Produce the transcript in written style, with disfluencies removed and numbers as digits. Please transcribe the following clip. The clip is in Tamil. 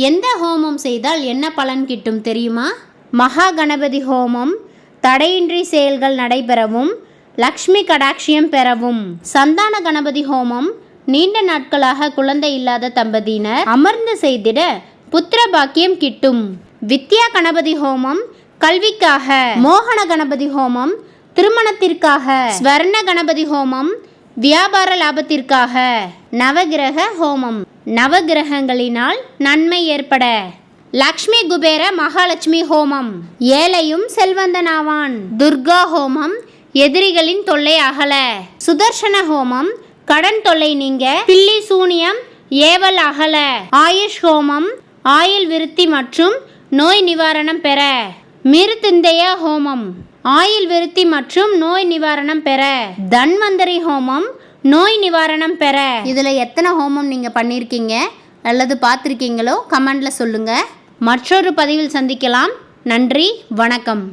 எந்த ஹோமம் செய்தால் என்ன பலன் கிட்டும் தெரியுமா? மகா கணபதி ஹோமம் தடையின்றி செயல்கள் நடைபெறவும் லக்ஷ்மி கடாட்சியம் பெறவும். சந்தான கணபதி ஹோமம் நீண்ட நாட்களாக குழந்தை இல்லாத தம்பதியினர் அமர்ந்து செய்திட புத்திர பாக்கியம் கிட்டும். வித்யா கணபதி ஹோமம் கல்விக்காக. மோகன கணபதி ஹோமம் திருமணத்திற்காக. ஸ்வர்ண கணபதி ஹோமம் வியாபார லாபத்திற்காக. நவகிரக ஹோமம் நவகிரகங்களினால் நன்மை ஏற்பட. லக்ஷ்மி குபேர மகாலட்சுமி ஹோமம் ஏழையும் செல்வந்தனாவான். துர்கா ஹோமம் எதிரிகளின் தொல்லை அகல. சுதர்சன ஹோமம் கடன் தொல்லை நீங்க. பில்லி சூனியம் ஏவல் அகல. ஆயுஷ் ஹோமம் ஆயுள் விருத்தி மற்றும் நோய் நிவாரணம் பெற. மிருத்யுஞ்சய ஹோமம் ஆயுள் விருத்தி மற்றும் நோய் நிவாரணம் பெற. தன்வந்தரி ஹோமம் நோய் நிவாரணம் பெற. இதில் எத்தனை ஹோமம் நீங்கள் பண்ணியிருக்கீங்க அல்லது பார்த்துருக்கீங்களோ கமெண்டில் சொல்லுங்கள். மற்றொரு பதிவில் சந்திக்கலாம். நன்றி, வணக்கம்.